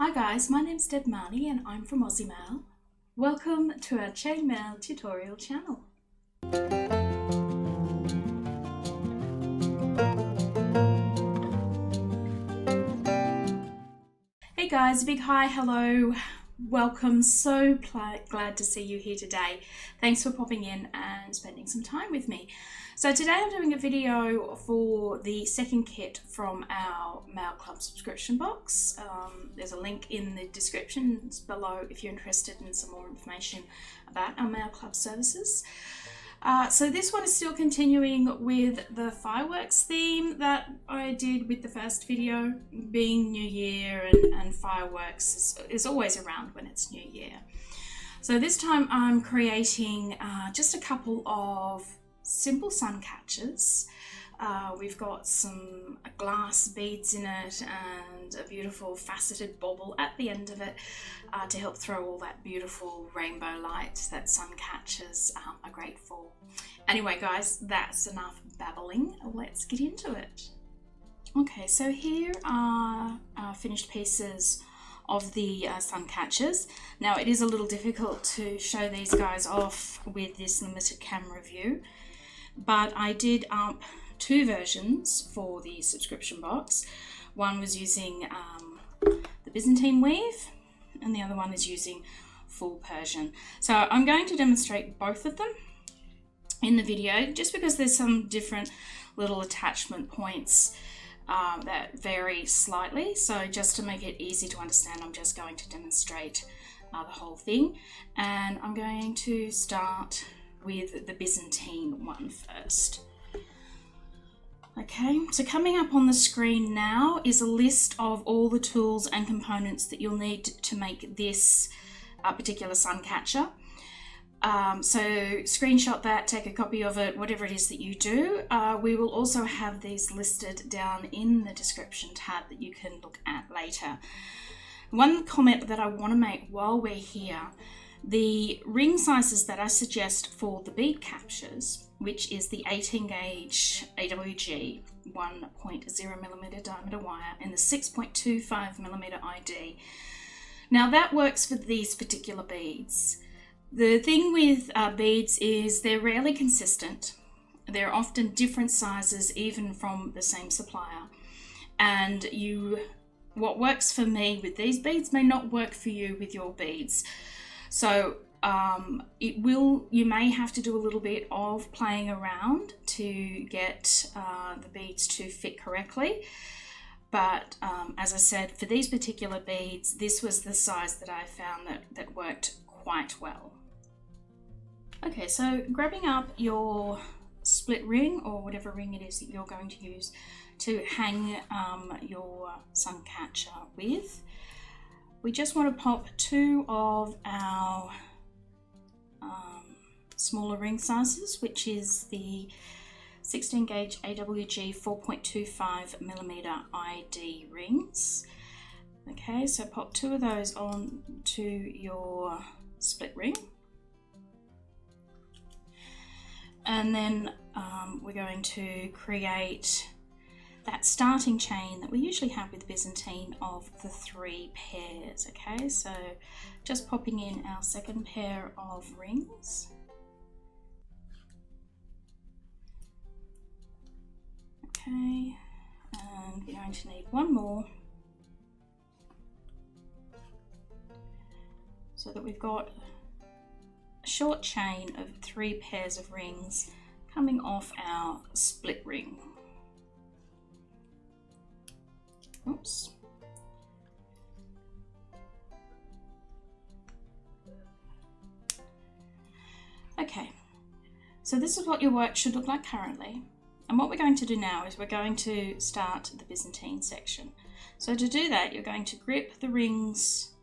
Hi guys, my name's Deb Marnie and I'm from Aussie Maille. Welcome to our chainmail tutorial channel. Hey guys, a big hi, hello, welcome, so glad to see you here today. Thanks for popping in and spending some time with me. So today I'm doing a video for the second kit from our Maille Club subscription box. There's a link in the descriptions below if you're interested in some more information about our Maille Club services. So this one is still continuing with the fireworks theme that I did with the first video. Being New Year and fireworks is always around when it's New Year. So this time I'm creating just a couple of simple sun catchers. We've got some glass beads in it and a beautiful faceted bauble at the end of it to help throw all that beautiful rainbow light that sun catchers are great for. Anyway guys, that's enough babbling, let's get into it. Okay, so here are finished pieces of the sun catchers. Now it is a little difficult to show these guys off with this limited camera view, but I did up two versions for the subscription box. One was using the Byzantine weave and the other one is using full Persian. So I'm going to demonstrate both of them in the video just because there's some different little attachment points that vary slightly. So just to make it easy to understand, I'm just going to demonstrate the whole thing, and I'm going to start with the Byzantine one first. Okay, so coming up on the screen now is a list of all the tools and components that you'll need to make this particular sun catcher. So screenshot that, take a copy of it, whatever it is that you do. We will also have these listed down in the description tab that you can look at later. One comment that I want to make while we're here: the ring sizes that I suggest for the bead captures, which is the 18 gauge AWG 1.0mm diameter wire and the 6.25mm ID. Now that works for these particular beads. The thing with beads is they're rarely consistent. They're often different sizes even from the same supplier. And what works for me with these beads may not work for you with your beads. So you may have to do a little bit of playing around to get the beads to fit correctly. But as I said, for these particular beads, this was the size that I found that worked quite well. Okay, so grabbing up your split ring or whatever ring it is that you're going to use to hang your sun catcher with, we just want to pop two of our smaller ring sizes, which is the 16 gauge AWG 4.25mm ID rings. Okay, so pop two of those on to your split ring. And then we're going to create that starting chain that we usually have with Byzantine of the 3 pairs. Okay, so just popping in our second pair of rings. Okay, and we're going to need one more so that we've got a short chain of 3 pairs of rings coming off our split ring. Oops. Okay, so this is what your work should look like currently. And what we're going to do now is we're going to start the Byzantine section. So to do that, you're going to grip the rings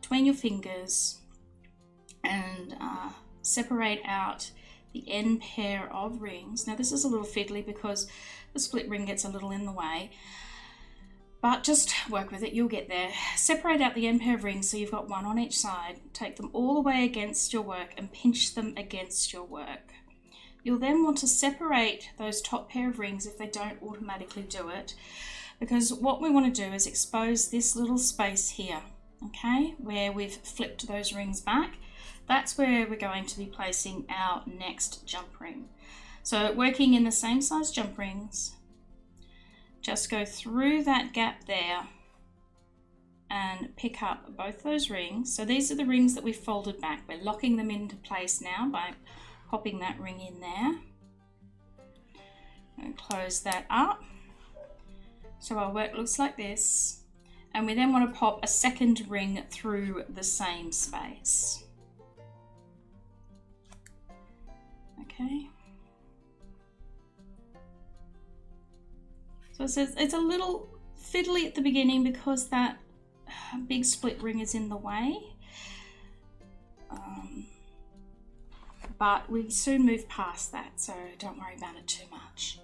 between your fingers and separate out the end pair of rings. Now this is a little fiddly because the split ring gets a little in the way, but just work with it, you'll get there. Separate out the end pair of rings so you've got one on each side. Take them all the way against your work and pinch them against your work. You'll then want to separate those top pair of rings if they don't automatically do it, because what we want to do is expose this little space here, okay, where we've flipped those rings back. That's where we're going to be placing our next jump ring. So working in the same size jump rings, just go through that gap there and pick up both those rings. So these are the rings that we folded back. We're locking them into place now by popping that ring in there. And close that up. So our work looks like this. And we then want to pop a second ring through the same space. Okay. So it's a little fiddly at the beginning because that big split ring is in the way. But we soon move past that, so don't worry about it too much.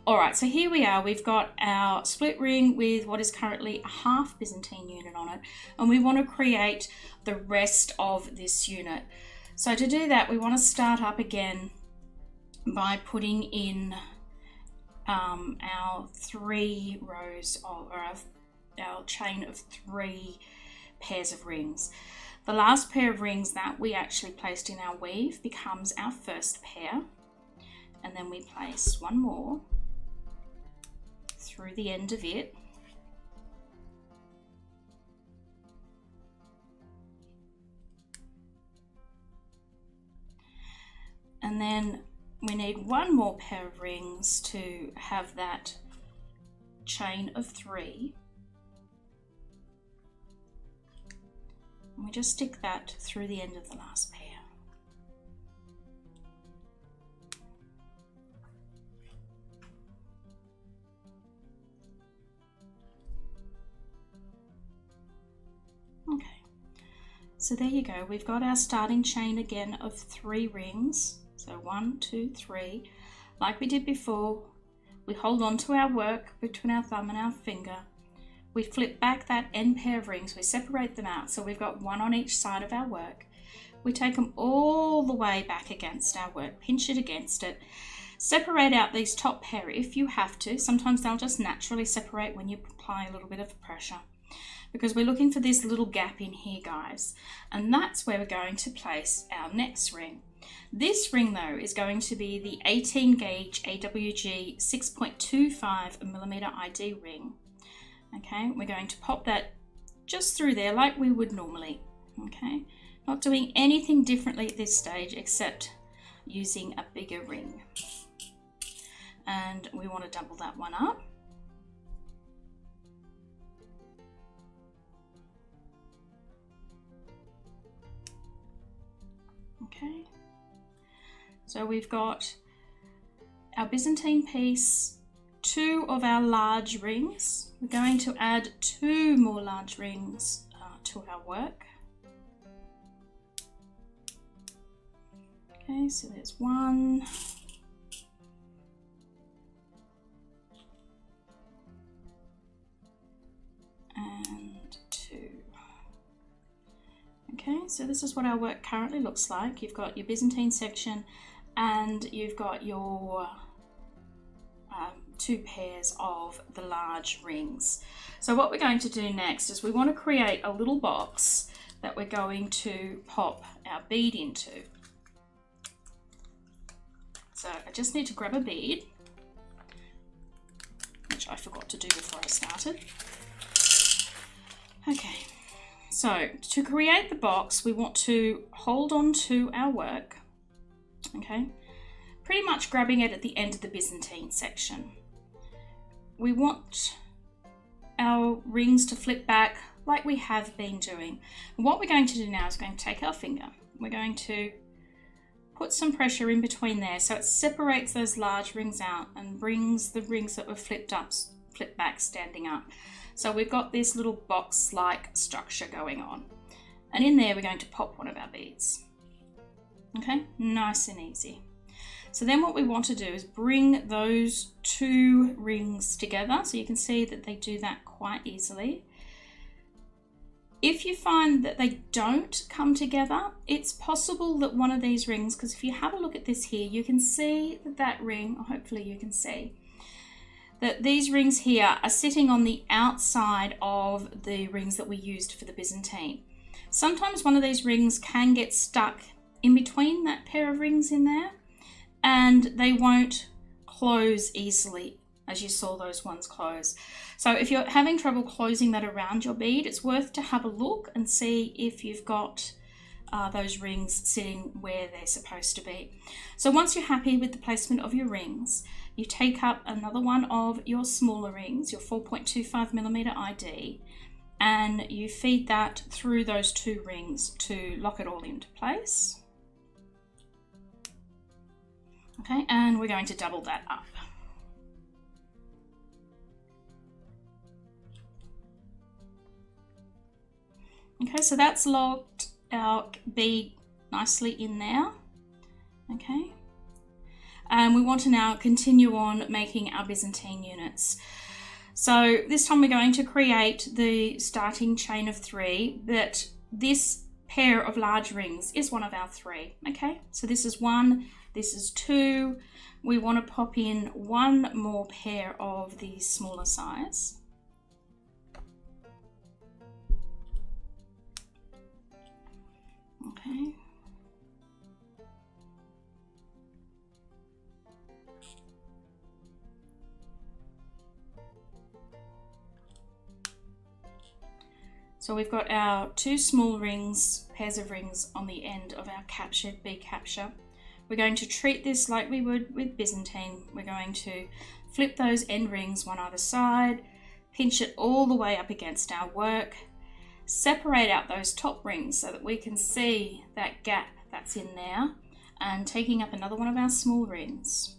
Alright, so here we are. We've got our split ring with what is currently a half Byzantine unit on it, and we want to create the rest of this unit. So to do that, we want to start up again by putting in our 3 rows of, or our chain of 3 pairs of rings. The last pair of rings that we actually placed in our weave becomes our first pair, and then we place one more through the end of it. And then we need one more pair of rings to have that chain of 3. And we just stick that through the end of the last pair. Okay, so there you go. We've got our starting chain again of 3 rings. So 1, 2, 3. Like we did before, we hold on to our work between our thumb and our finger. We flip back that end pair of rings, we separate them out, so we've got 1 on each side of our work. We take them all the way back against our work, pinch it against it, separate out these top pair if you have to. Sometimes they'll just naturally separate when you apply a little bit of pressure, because we're looking for this little gap in here, guys, and that's where we're going to place our next ring. This ring though is going to be the 18 gauge AWG 6.25mm ID ring. Okay, we're going to pop that just through there like we would normally. Okay, not doing anything differently at this stage except using a bigger ring. And we want to double that one up. Okay, so we've got our Byzantine piece, 2 of our large rings. We're going to add 2 more large rings to our work. Okay, so there's 1. And 2. Okay, so this is what our work currently looks like. You've got your Byzantine section and you've got your 2 pairs of the large rings. So what we're going to do next is we want to create a little box that we're going to pop our bead into. So I just need to grab a bead, which I forgot to do before I started. Okay, so to create the box, we want to hold on to our work, okay, pretty much grabbing it at the end of the Byzantine section. We want our rings to flip back like we have been doing. And what we're going to do now is we're going to take our finger, we're going to put some pressure in between there so it separates those large rings out and brings the rings that were flipped back standing up. So we've got this little box-like structure going on. And in there we're going to pop one of our beads. Okay, nice and easy. So then what we want to do is bring those 2 rings together. So you can see that they do that quite easily. If you find that they don't come together, it's possible that one of these rings, because if you have a look at this here, you can see that that ring, or hopefully you can see, that these rings here are sitting on the outside of the rings that we used for the Byzantine. Sometimes one of these rings can get stuck in between that pair of rings in there, and they won't close easily as you saw those ones close. So if you're having trouble closing that around your bead, it's worth to have a look and see if you've got those rings sitting where they're supposed to be. So once you're happy with the placement of your rings, you take up another one of your smaller rings, your 4.25mm ID, and you feed that through those two rings to lock it all into place. Okay, and we're going to double that up. Okay, so that's locked our bead nicely in there. Okay, and we want to now continue on making our Byzantine units. So this time we're going to create the starting chain of 3, but this pair of large rings is one of our 3. Okay, so this is 1, this is 2. We want to pop in one more pair of the smaller size. Okay. So we've got our 2 small rings, pairs of rings on the end of our captured bead capture. We're going to treat this like we would with Byzantine. We're going to flip those end rings one either side, pinch it all the way up against our work, separate out those top rings so that we can see that gap that's in there, and taking up another one of our small rings,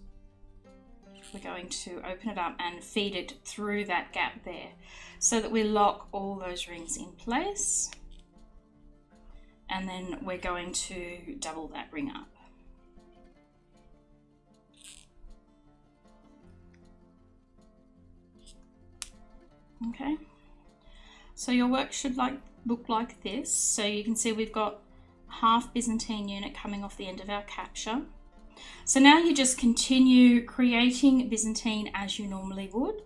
we're going to open it up and feed it through that gap there so that we lock all those rings in place, and then we're going to double that ring up. Okay, so your work should look like this. So you can see we've got half Byzantine unit coming off the end of our capture. So now you just continue creating Byzantine as you normally would.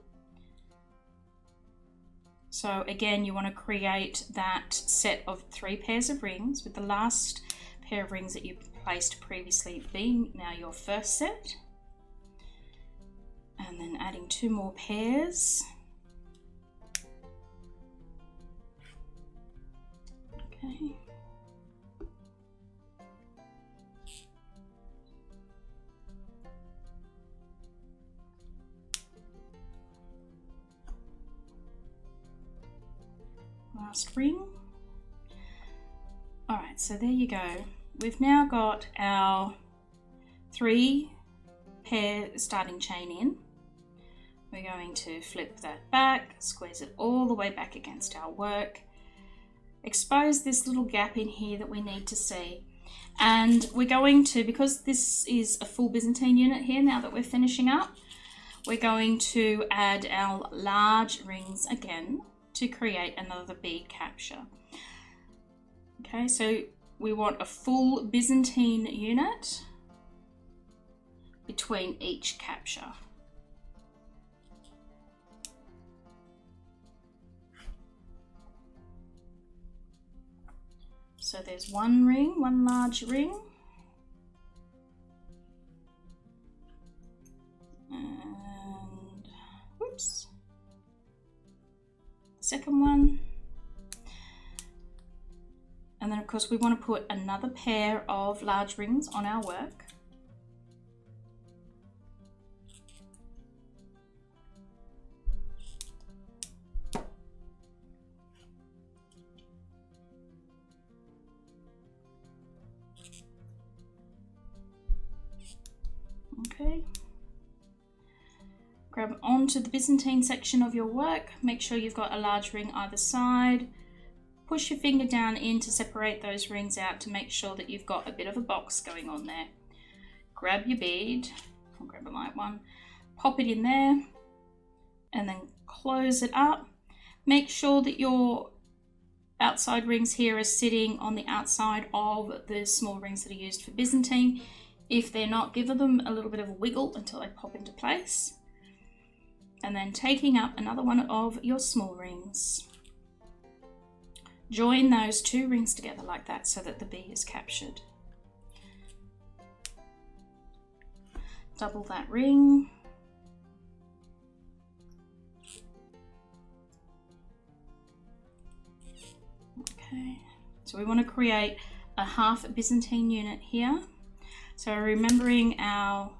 So again, you want to create that set of 3 pairs of rings, with the last pair of rings that you placed previously being now your first set, and then adding 2 more pairs. Okay. Last ring. All right, so there you go. We've now got our 3 pair starting chain in. We're going to flip that back, squeeze it all the way back against our work, expose this little gap in here that we need to see. And we're going to, because this is a full Byzantine unit here now that we're finishing up, we're going to add our large rings again to create another bead capture. Okay, so we want a full Byzantine unit between each capture. So there's 1 ring, 1 large ring, and whoops, second one, and then of course we want to put another pair of large rings on our work. Okay, grab onto the Byzantine section of your work, make sure you've got a large ring either side, push your finger down in to separate those rings out to make sure that you've got a bit of a box going on there. Grab your bead, I'll grab a light one, pop it in there, and then close it up. Make sure that your outside rings here are sitting on the outside of the small rings that are used for Byzantine. If they're not, give them a little bit of a wiggle until they pop into place. and then taking up another one of your small rings. Join those two rings together like that so that the bee is captured. Double that ring. Okay, so we want to create a half Byzantine unit here. So remembering our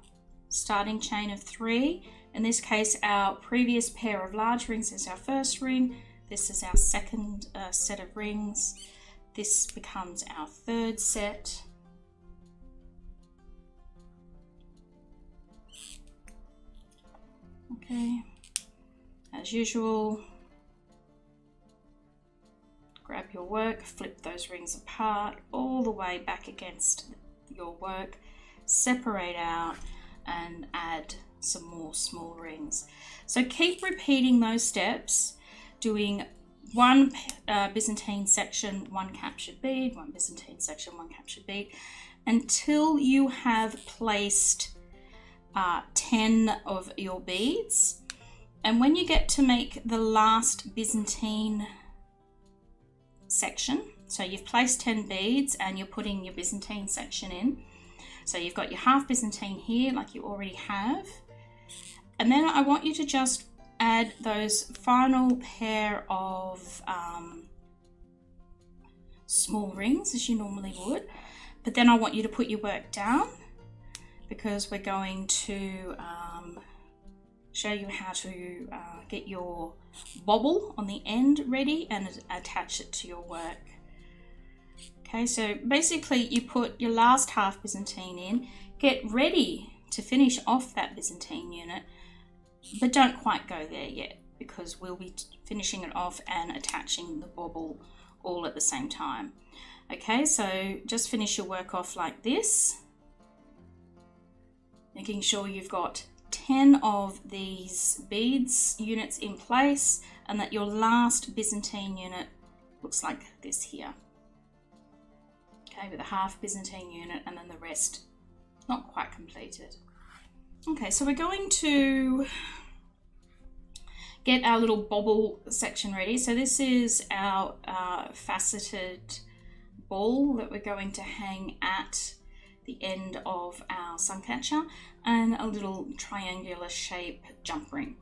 starting chain of 3, in this case our previous pair of large rings is our first ring, this is our second set of rings, this becomes our third set. Okay, as usual, grab your work, flip those rings apart all the way back against your work, separate out and add some more small rings. So keep repeating those steps, doing one Byzantine section, one captured bead, one Byzantine section, one captured bead, until you have placed 10 of your beads. And when you get to make the last Byzantine section, so you've placed 10 beads and you're putting your Byzantine section in, so you've got your half Byzantine here like you already have, and then I want you to just add those final pair of small rings as you normally would, but then I want you to put your work down because we're going to show you how to get your bobble on the end ready and attach it to your work. Okay, so basically you put your last half Byzantine in, get ready to finish off that Byzantine unit, but don't quite go there yet because we'll be finishing it off and attaching the bobble all at the same time. Okay, so just finish your work off like this, making sure you've got 10 of these beads units in place and that your last Byzantine unit looks like this here. Okay, with a half Byzantine unit and then the rest not quite completed. Okay, so we're going to get our little bobble section ready. So this is our faceted ball that we're going to hang at the end of our suncatcher, and a little triangular shape jump ring.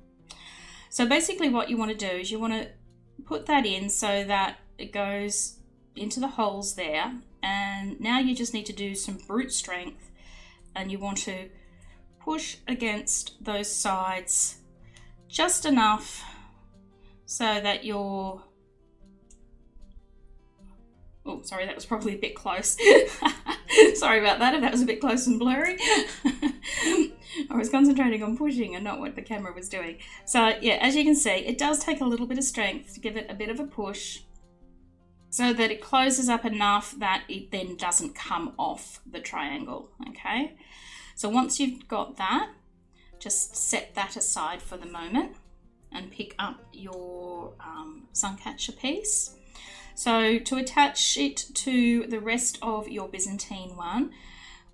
So basically what you want to do is you want to put that in so that it goes into the holes there, and now you just need to do some brute strength and you want to push against those sides just enough so that your oh, sorry, that was probably a bit close. Sorry about that if that was a bit close and blurry. I was concentrating on pushing and not what the camera was doing. So yeah, as you can see, it does take a little bit of strength to give it a bit of a push so that it closes up enough that it then doesn't come off the triangle, okay? So once you've got that, just set that aside for the moment and pick up your suncatcher piece. So to attach it to the rest of your Byzantine one,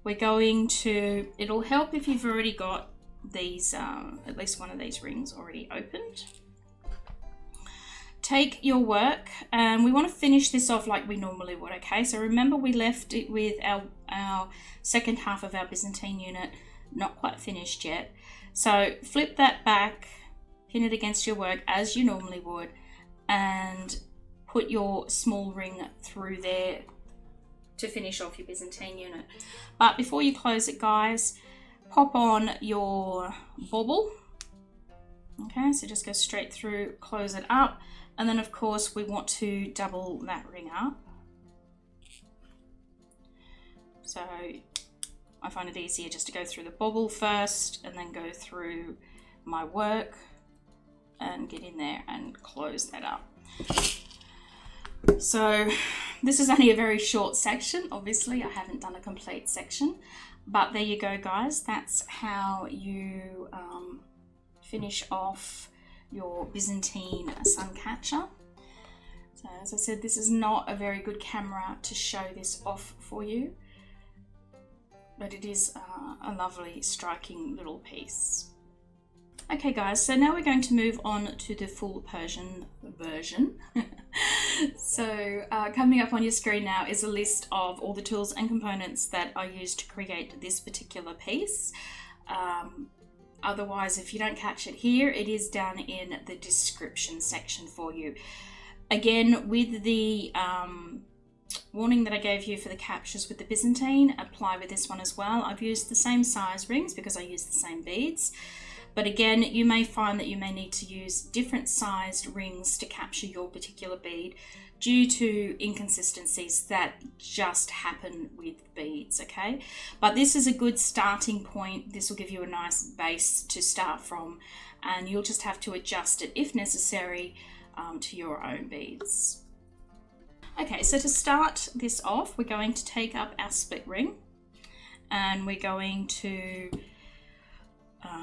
we're going to, it'll help if you've already got these, at least one of these rings already opened. Take your work, and we want to finish this off like we normally would, okay? So remember we left it with our second half of our Byzantine unit not quite finished yet. So flip that back, pin it against your work as you normally would, and put your small ring through there to finish off your Byzantine unit. But before you close it, guys, pop on your bobble. Okay, so just go straight through, close it up, and then of course we want to double that ring up. So I find it easier just to go through the bobble first and then go through my work and get in there and close that up. So this is only a very short section. Obviously I haven't done a complete section, but there you go, guys. That's how you finish off your Byzantine suncatcher. So as I said, this is not a very good camera to show this off for you, but it is a lovely striking little piece. Okay guys, so now we're going to move on to the full Persian version. So coming up on your screen now is a list of all the tools and components that I used to create this particular piece. Otherwise, if you don't catch it here, it is down in the description section for you. Again, with the warning that I gave you for the captures with the Byzantine, apply with this one as well. I've used the same size rings because I use the same beads. But again, you may find that you may need to use different sized rings to capture your particular bead due to inconsistencies that just happen with beads, okay? But this is a good starting point. This will give you a nice base to start from, and you'll just have to adjust it if necessary to your own beads. Okay, so to start this off, we're going to take up our split ring and we're going to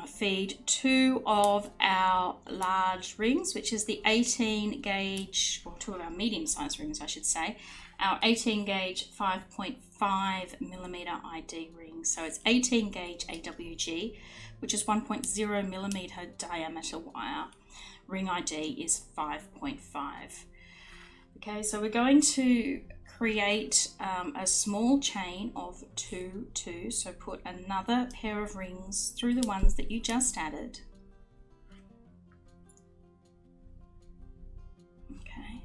feed 2 of our large rings, which is the 18 gauge, or 2 of our medium sized rings I should say, our 18 gauge 5.5 millimeter ID ring. So it's 18 gauge AWG, which is 1.0 millimeter diameter wire. Ring ID is 5.5. Okay, so we're going to create a small chain of 2, 2, so put another pair of rings through the ones that you just added. Okay,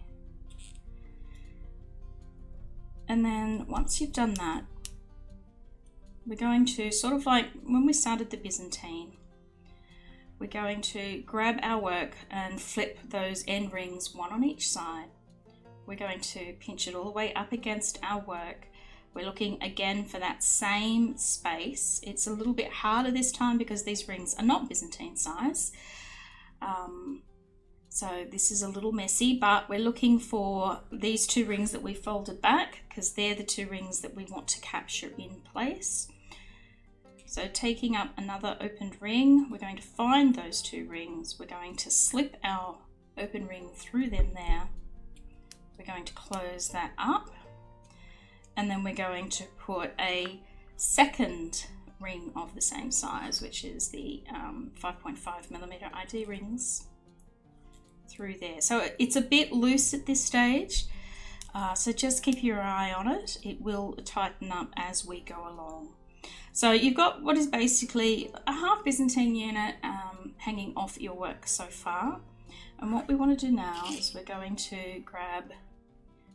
and then once you've done that, we're going to, sort of like when we started the Byzantine, we're going to grab our work and flip those end rings, one on each side. We're going to pinch it all the way up against our work. We're looking again for that same space. It's a little bit harder this time because these rings are not Byzantine size. So this is a little messy, but we're looking for these 2 rings that we folded back because they're the 2 rings that we want to capture in place. So taking up another opened ring, we're going to find those 2 rings. We're going to slip our open ring through them there. We're going to close that up, and then we're going to put a second ring of the same size, which is the 5.5 millimeter ID rings, through there. So it's a bit loose at this stage, so just keep your eye on it. It will tighten up as we go along. So you've got what is basically a half Byzantine unit hanging off your work so far. And what we want to do now is we're going to grab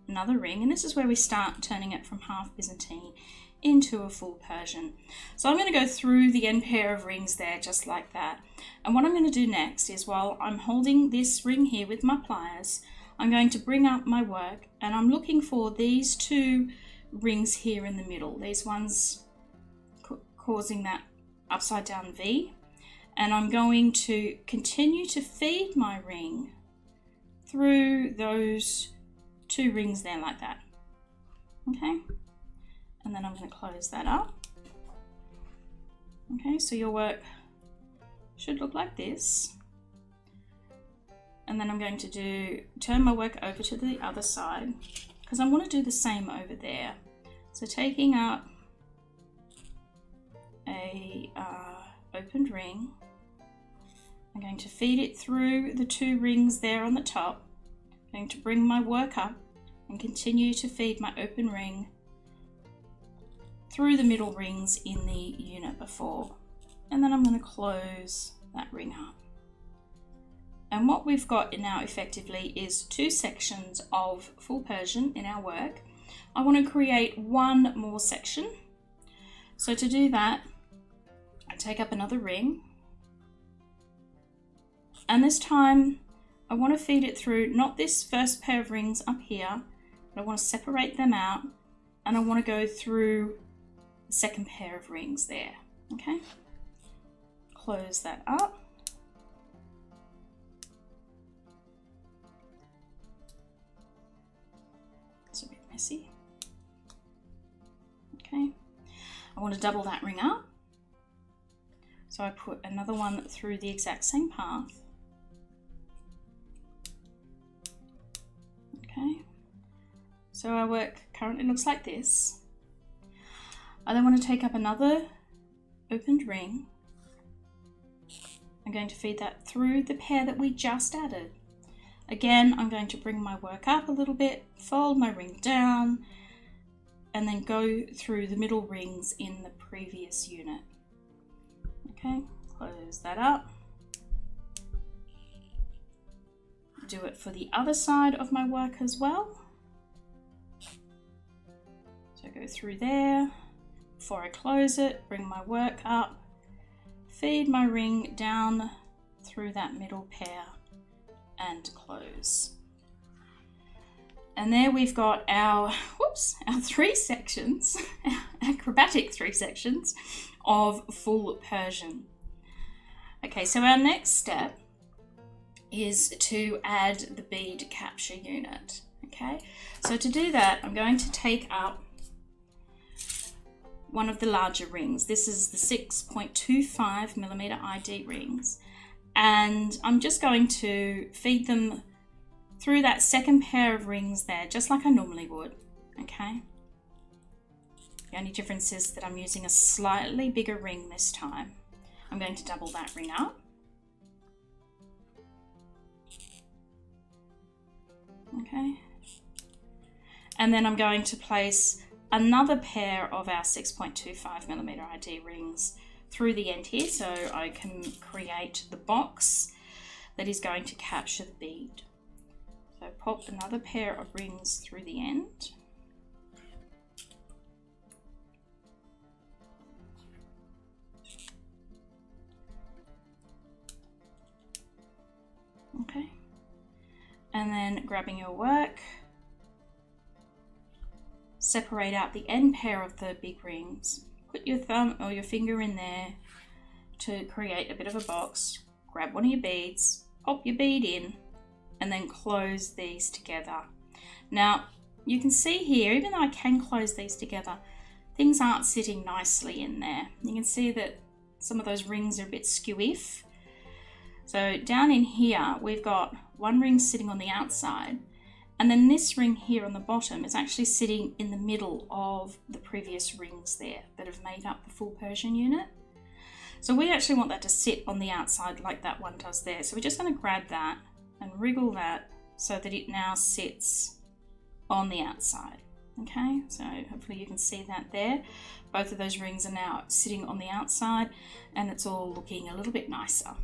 another ring, and this is where we start turning it from half Byzantine into a full Persian. So I'm going to go through the end pair of rings there just like that. And what I'm going to do next is, while I'm holding this ring here with my pliers, I'm going to bring up my work and I'm looking for these 2 rings here in the middle, these ones causing that upside down V. And I'm going to continue to feed my ring through those 2 rings there like that. Okay, and then I'm going to close that up. Okay, so your work should look like this. And then I'm going to turn my work over to the other side because I want to do the same over there. So taking up a opened ring, I'm going to feed it through the 2 rings there on the top. I'm going to bring my work up and continue to feed my open ring through the middle rings in the unit before. And then I'm going to close that ring up. And what we've got now effectively is 2 sections of full Persian in our work. I want to create 1 more section. So to do that, I take up another ring, and this time I want to feed it through not this first pair of rings up here, but I want to separate them out, and I want to go through the second pair of rings there. Okay, close that up. It's a bit messy. Okay, I want to double that ring up. So I put another one through the exact same path. Okay, so our work currently looks like this. I then want to take up another opened ring, I'm going to feed that through the pair that we just added. Again, I'm going to bring my work up a little bit, fold my ring down, and then go through the middle rings in the previous unit. Okay, close that up. Do it for the other side of my work as well. So go through there. Before I close it, bring my work up, feed my ring down through that middle pair and close. And there we've got our three sections, acrobatic three sections of full Persian. Okay, so our next step is to add the bead capture unit. Okay, so to do that, I'm going to take up one of the larger rings. This is the 6.25mm ID rings, and I'm just going to feed them through that second pair of rings there, just like I normally would. Okay, the only difference is that I'm using a slightly bigger ring this time. I'm going to double that ring up. Okay, and then I'm going to place another pair of our 6.25mm ID rings through the end here, so I can create the box that is going to capture the bead. So pop another pair of rings through the end. Okay, and then grabbing your work, separate out the end pair of the big rings, put your thumb or your finger in there to create a bit of a box, grab one of your beads, pop your bead in, and then close these together. Now you can see here, even though I can close these together, things aren't sitting nicely in there. You can see that some of those rings are a bit skew-iff. So down in here, we've got one ring sitting on the outside, and then this ring here on the bottom is actually sitting in the middle of the previous rings there that have made up the full Persian unit. So we actually want that to sit on the outside like that one does there. So we're just going to grab that and wriggle that so that it now sits on the outside. Okay, so hopefully you can see that there. Both of those rings are now sitting on the outside and it's all looking a little bit nicer.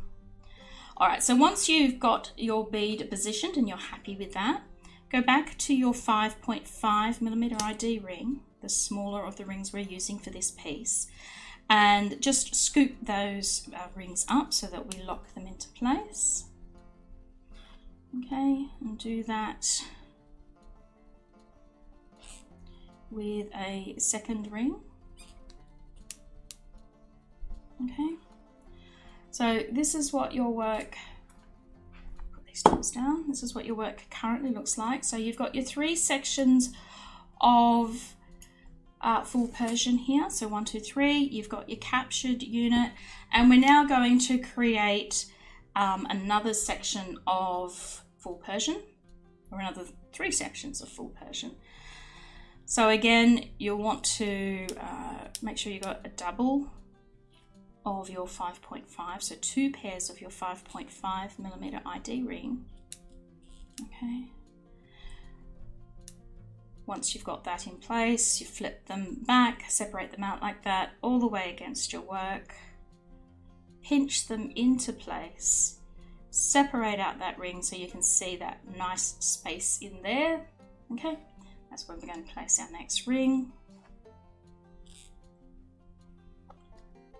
All right, so once you've got your bead positioned and you're happy with that, go back to your 5.5mm ID ring, the smaller of the rings we're using for this piece, and just scoop those rings up so that we lock them into place. Okay, and do that with a second ring. Okay, so this is what your work, put these tools down, this is what your work currently looks like. So you've got your three sections of full Persian here, so 1, 2, 3, you've got your captured unit, and we're now going to create another section of full Persian, or another 3 sections of full Persian. So again, you'll want to make sure you've got a double of your 5.5, so 2 pairs of your 5.5mm ID ring. Okay. Once you've got that in place, you flip them back, separate them out like that, all the way against your work, pinch them into place, separate out that ring so you can see that nice space in there. Okay, that's where we're going to place our next ring.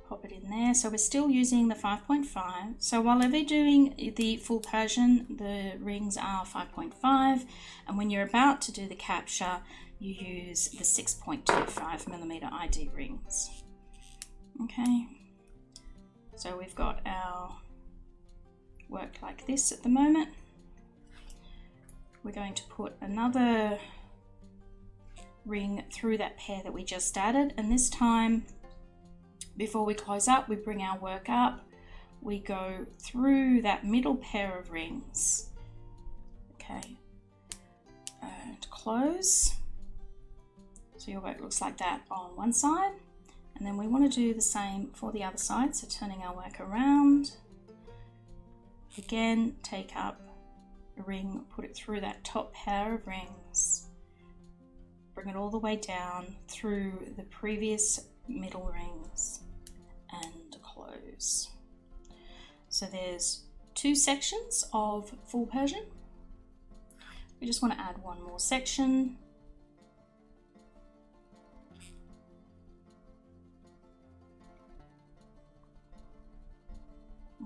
Pop it in there. So we're still using the 5.5. So while ever doing the full Persian, the rings are 5.5, and when you're about to do the capture, you use the 6.25mm ID rings. Okay, so we've got our work like this at the moment. We're going to put another ring through that pair that we just added, and this time, before we close up, we bring our work up, we go through that middle pair of rings, okay, and close. So your work looks like that on one side, and then we want to do the same for the other side, so turning our work around, again, take up a ring, put it through that top pair of rings, bring it all the way down through the previous middle rings and close. So there's 2 sections of full Persian. We just want to add one more section.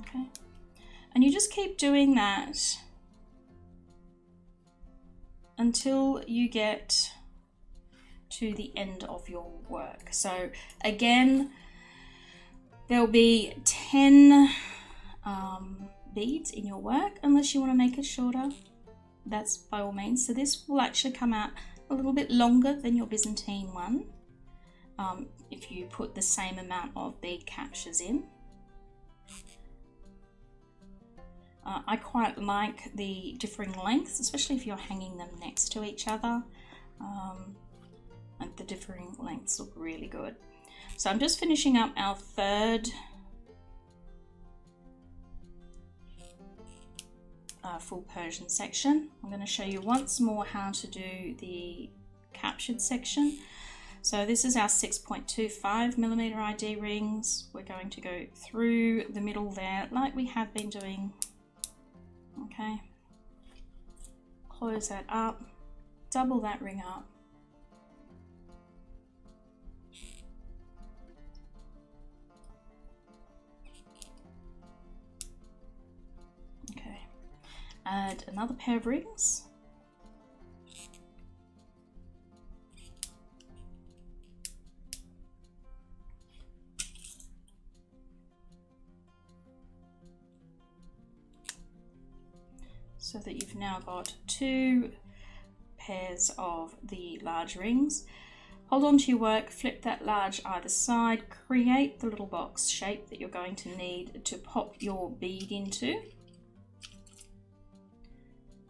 Okay, and you just keep doing that until you get to the end of your work. So again, there'll be 10 beads in your work, unless you want to make it shorter. That's by all means. So this will actually come out a little bit longer than your Byzantine one if you put the same amount of bead captures in. I quite like the differing lengths, especially if you're hanging them next to each other. And the differing lengths look really good. So I'm just finishing up our third full Persian section. I'm going to show you once more how to do the captured section. So this is our 6.25mm ID rings. We're going to go through the middle there like we have been doing. Okay, close that up, double that ring up, okay, add another pair of rings, so that you've now got 2 pairs of the large rings. Hold on to your work, flip that large either side, create the little box shape that you're going to need to pop your bead into.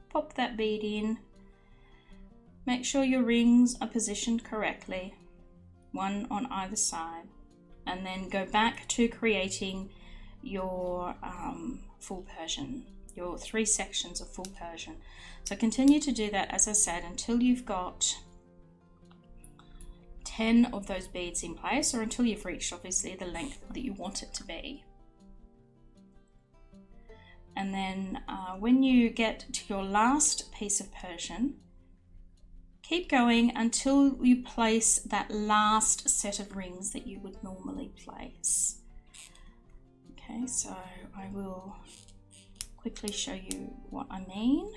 Pop that bead in. Make sure your rings are positioned correctly, one on either side, and then go back to creating your full Persian, your 3 sections of full Persian. So continue to do that, as I said, until you've got 10 of those beads in place, or until you've reached obviously the length that you want it to be. And then when you get to your last piece of Persian, keep going until you place that last set of rings that you would normally place. Okay, so I will quickly show you what I mean.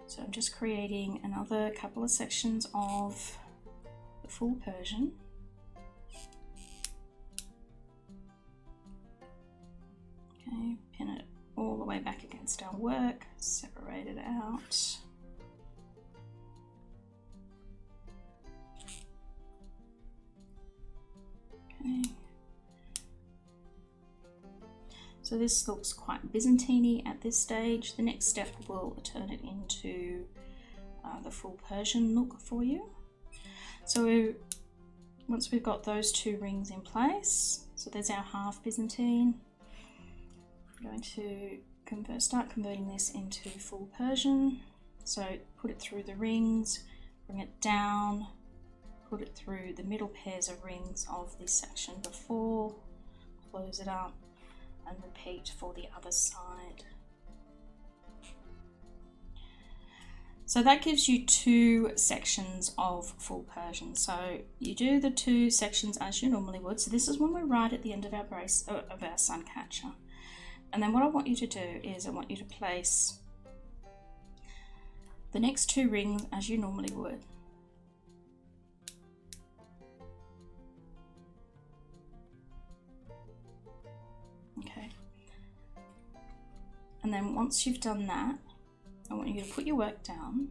So I'm just creating another couple of sections of the full Persian. Okay, pin it all the way back against our work, separate it out. Okay. So this looks quite Byzantine-y at this stage. The next step will turn it into the full Persian look for you. So once we've got those 2 rings in place, so there's our half Byzantine. I'm going to start converting this into full Persian. So put it through the rings, bring it down, put it through the middle pairs of rings of this section before, close it up, and repeat for the other side. So that gives you 2 sections of full Persian. So you do the 2 sections as you normally would. So this is when we're right at the end of our brace of our sun catcher. And then what I want you to do is I want you to place the next 2 rings as you normally would. Okay. And then once you've done that, I want you to put your work down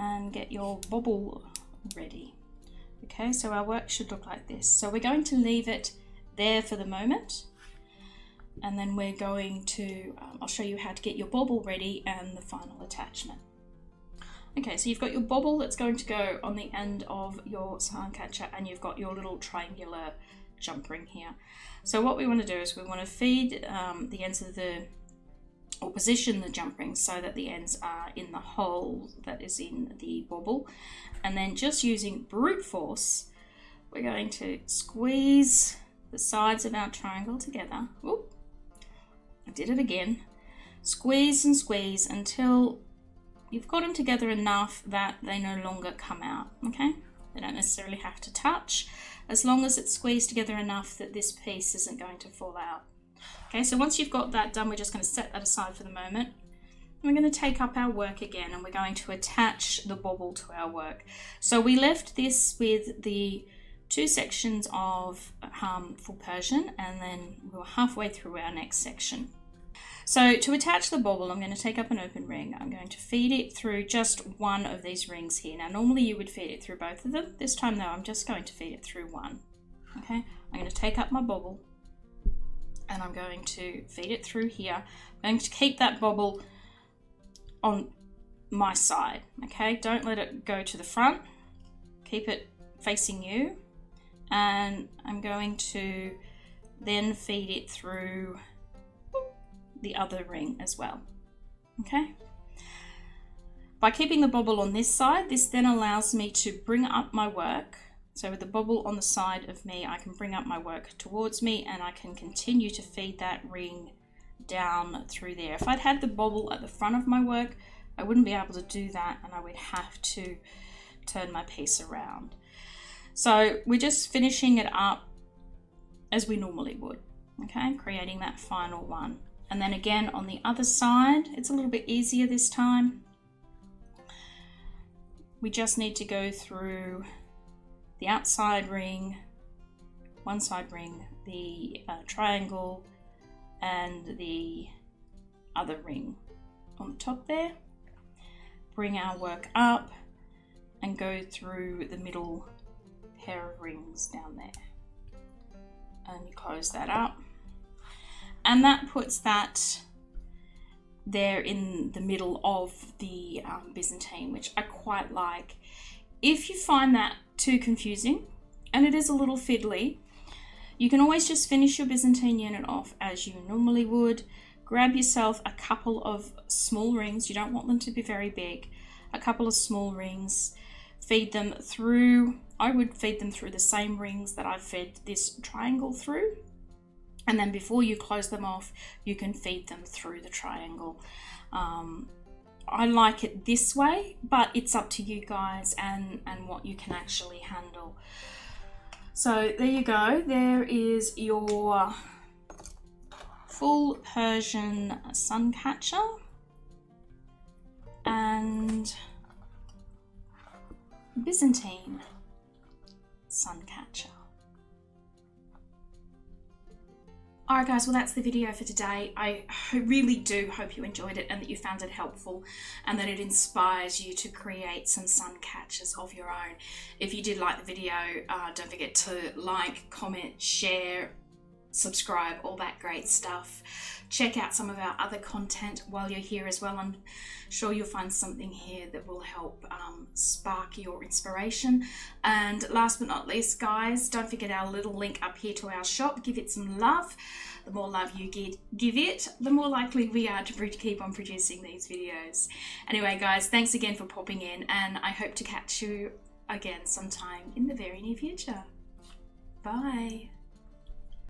and get your bobble ready. Okay, so our work should look like this. So we're going to leave it there for the moment, and then we're going to, I'll show you how to get your bobble ready and the final attachment. Okay, so you've got your bobble that's going to go on the end of your sun catcher, and you've got your little triangular jump ring here. So what we want to do is we want to feed the ends of or position the jump rings so that the ends are in the hole that is in the bauble, and then just using brute force, we're going to squeeze the sides of our triangle together. Oop, I did it again. Squeeze and squeeze until you've got them together enough that they no longer come out, okay? They don't necessarily have to touch, as long as it's squeezed together enough that this piece isn't going to fall out. Okay, so once you've got that done, we're just going to set that aside for the moment. We're going to take up our work again, and we're going to attach the bauble to our work. So we left this with the 2 sections of full Persian, and then we were halfway through our next section. So to attach the bauble, I'm going to take up an open ring. I'm going to feed it through just one of these rings here. Now normally you would feed it through both of them. This time though, I'm just going to feed it through one. Okay, I'm going to take up my bauble and I'm going to feed it through here. I'm going to keep that bauble on my side. Okay, don't let it go to the front. Keep it facing you. And I'm going to then feed it through the other ring as well. Okay, by keeping the bauble on this side, this then allows me to bring up my work. So with the bauble on the side of me, I can bring up my work towards me, and I can continue to feed that ring down through there. If I'd had the bauble at the front of my work, I wouldn't be able to do that, and I would have to turn my piece around. So we're just finishing it up as we normally would, okay, creating that final one. And then again on the other side, it's a little bit easier this time. We just need to go through the outside ring, one side ring, the triangle, and the other ring on the top there. Bring our work up and go through the middle pair of rings down there. And you close that up. And that puts that there in the middle of the Byzantine, which I quite like. If you find that too confusing, and it is a little fiddly, you can always just finish your Byzantine unit off as you normally would. Grab yourself a couple of small rings. You don't want them to be very big. A couple of small rings. Feed them through. I would feed them through the same rings that I've fed this triangle through. And then before you close them off, you can feed them through the triangle. I like it this way, but it's up to you guys and what you can actually handle. So there you go. There is your full Persian Suncatcher and Byzantine Suncatcher. Alright guys, well that's the video for today. I really do hope you enjoyed it and that you found it helpful and that it inspires you to create some sun catchers of your own. If you did like the video, don't forget to like, comment, share, subscribe, all that great stuff. Check out some of our other content while you're here as well. I'm sure you'll find something here that will help spark your inspiration. And last but not least, guys, don't forget our little link up here to our shop. Give it some love. The more love you give it, the more likely we are to keep on producing these videos. Anyway, guys, thanks again for popping in, and I hope to catch you again sometime in the very near future. Bye.